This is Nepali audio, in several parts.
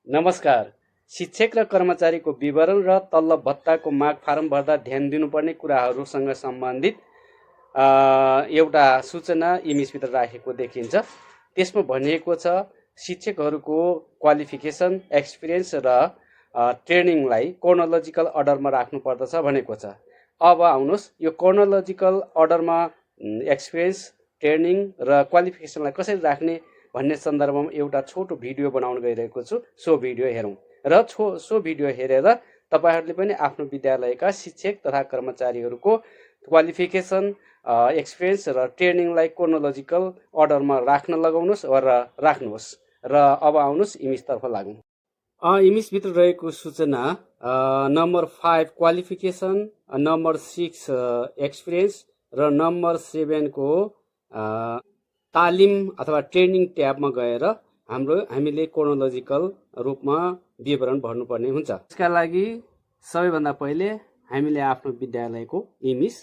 नमस्कार। शिक्षक र कर्मचारीको विवरण र तलब भत्ताको माग फारम भर्दा ध्यान दिनुपर्ने कुराहरूसँग सम्बन्धित एउटा सूचना इमेजभित्र राखेको देखिन्छ। त्यसमा भनिएको छ शिक्षकहरूको क्वालिफिकेसन, एक्सपिरियन्स र ट्रेनिङलाई क्रोनोलोजिकल अर्डरमा राख्नुपर्दछ भनेको छ। अब आउनुहोस् यो क्रोनोलोजिकल अर्डरमा एक्सपिरियन्स, ट्रेनिङ र क्वालिफिकेसनलाई कसरी राख्ने भन्ने सन्दर्भमा एउटा छोटो भिडियो बनाउन गइरहेको छु। सो भिडियो हेरौँ र सो भिडियो हेरेर तपाईहरूले पनि आफ्नो विद्यालयका शिक्षक तथा कर्मचारीहरूको क्वालिफिकेसन, एक्सपिरियन्स र ट्रेनिङलाई क्रोनोलोजिकल अर्डरमा राख्न लगाउनुहोस् र राख्नुहोस्। र अब आउनुहोस् इमेजतर्फ लागौँ। इमेजभित्र रहेको सूचना नम्बर 5 क्वालिफिकेसन, नम्बर 6 एक्सपिरियन्स र नम्बर 7 को तालिम अथवा ट्रेनिङ ट्याबमा गएर हामीले क्रोनोलोजिकल रूपमा विवरण भर्नुपर्ने हुन्छ। यसका लागि सबैभन्दा पहिले हामीले आफ्नो विद्यालयको इमेज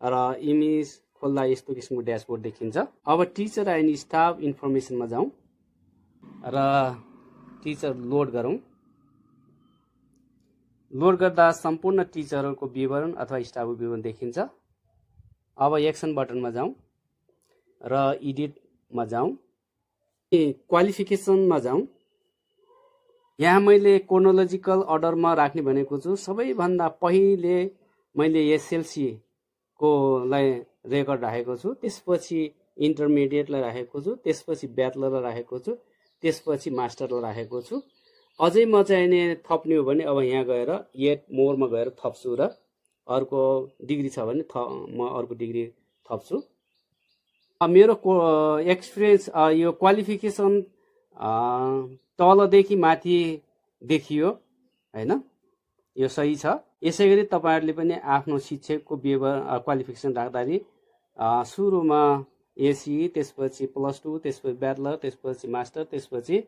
र इमेज खोल्दा यस्तो किसिमको ड्यासबोर्ड देखिन्छ। अब टिचर एन्ड स्टाफ इन्फर्मेसनमा जाउँ र टिचर लोड गरौँ। लोड गर्दा सम्पूर्ण टिचरहरूको विवरण अथवा स्टाफको विवरण देखिन्छ। अब एक्सन बटनमा जाउँ र एडिटमा जाउँ, क्वालिफिकेसनमा जाउँ। यहाँ मैले क्रोनोलोजिकल अर्डरमा राख्ने भनेको छु। सबैभन्दा पहिले मैले एसएलसी को लाई रेकर्ड राखेको छु, त्यसपछि इन्टरमिडिएटलाई राखेको छु, त्यसपछि ब्याचलरलाई राखेको छु, त्यसपछि मास्टरलाई राखेको छु। अझै म चाहिने थप्ने हो भने अब यहाँ गएर एड मोरमा गएर थप्छु र अर्को डिग्री छ भने म अर्को डिग्री थप्छु। मेरो एक्सपिरियन्स यो क्वालिफिकेसन तलदेखि माथि देखियो हैन, यो सही छ। यसै गरी तपाईहरुले पनि आफ्नो शिक्षकको क्वालिफिकेसन राख्दाखेरि सुरुमा एसी, त्यसपछि +2, त्यसपछि ब्याचलर, त्यसपछि मास्टर, त्यसपछि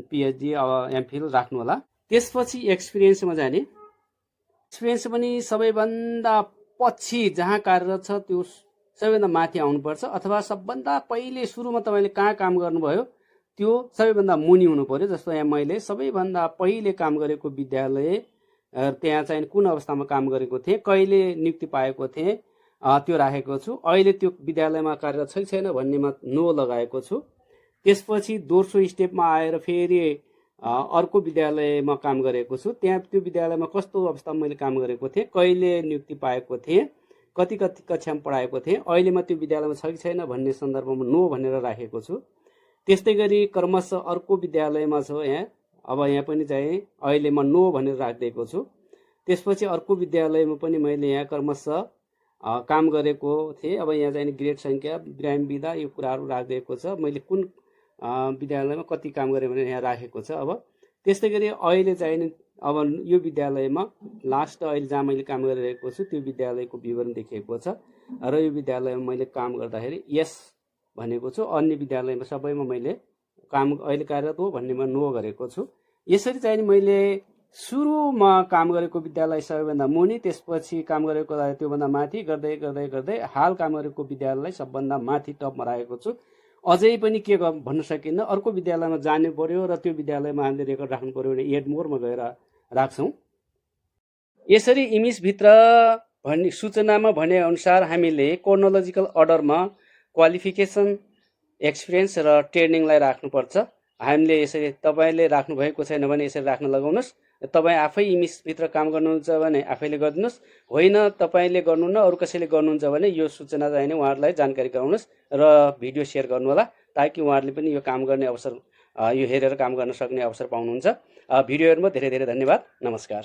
पीएचडी एमफिल राख्नु होला। त्यसपछि एक्सपिरियन्समा जाने। एक्सपिरियन्स पनि सबैभन्दा पछि जहाँ कार्यरत छ त्यो सबैभन्दा माथि आउनुपर्छ, अथवा सबभन्दा पहिले सुरुमा तपाईले कहाँ काम गर्नुभयो त्यो सबैभन्दा मुनि हुनु पर्यो। जस्तो यहाँ मैले सबैभन्दा पहिले काम गरेको विद्यालय, त्यहाँ चाहिँ कुन अवस्थामा काम गरेको थिएँ, कहिले नियुक्ति पाएको थिएँ त्यो राखेको छु। अहिले त्यो विद्यालयमा कार्यरत छ कि छैन भन्नेमा नो लगाएको छु। त्यसपछि दोस्रो स्टेपमा आएर फेरि अर्को विद्यालयमा काम गरेको छु। त्यहाँ त्यो विद्यालयमा कस्तो अवस्थामा मैले काम गरेको थिएँ, कहिले नियुक्ति पाएको थिएँ, कति कक्षामा पढाएको थिएँ, अहिले म त्यो विद्यालयमा छ कि छैन भन्ने सन्दर्भमा नो भनेर राखेको छु। त्यस्तै गरी क्रमशः अर्को विद्यालयमा छु यहाँ, अब यहाँ पनि चाहिँ अहिले म नो भनेर राखिदिएको छु। त्यसपछि अर्को विद्यालयमा पनि मैले यहाँ क्रमशः काम गरेको थिएँ। अब यहाँ चाहिँ ग्रेड सङ्ख्या, विराम बिदा यो कुराहरू राखिदिएको छ। मैले कुन विद्यालयमा कति काम गरेँ भनेर यहाँ राखेको छ। अब त्यस्तै गरी अहिले चाहिँ अब यो विद्यालयमा लास्ट अहिले जहाँ मैले काम गरिरहेको छु त्यो विद्यालयको विवरण देखिएको छ र यो विद्यालयमा मैले काम गर्दाखेरि यस भनेको छु। अन्य विद्यालयमा सबैमा मैले काम अहिले कार्यरत हो भन्नेमा नो गरेको छु। यसरी चाहिँ मैले सुरुमा काम गरेको विद्यालय सबैभन्दा मुनि, त्यसपछि काम गरेको त्योभन्दा माथि गर्दै गर्दै गर्दै हाल काम गरेको विद्यालयलाई सबभन्दा माथि टपमा राखेको छु। अझै पनि के भन्न सकिन्न, अर्को विद्यालयमा जानु पर्यो र त्यो विद्यालयमा हामीले रेकर्ड राख्नु पर्यो भने एड मोरमा गएर राख्छौँ। यसरी इमेजभित्र भन्ने सूचनामा भने अनुसार हामीले क्रोनोलोजिकल अर्डरमा क्वालिफिकेसन, एक्सपिरियन्स र ट्रेनिङलाई राख्नुपर्छ। हामीले यसरी तपाईँले राख्नुभएको छैन भने यसरी राख्न लगाउनुहोस्। तपाईँ आफै इमेजभित्र काम गर्नुहुन्छ भने आफैले गरिदिनुहोस्, होइन तपाईँले गर्नुहुन्न अरू कसैले गर्नुहुन्छ भने यो सूचना चाहिँ उहाँहरूलाई जानकारी गराउनुहोस् र भिडियो सेयर गर्नुहोला, ताकि उहाँहरूले पनि यो काम गर्ने अवसर, यो हेरेर काम गर्न सक्ने अवसर पाउनुहुन्छ। भिडियो हेर्नुमा धेरै धेरै धन्यवाद। नमस्कार।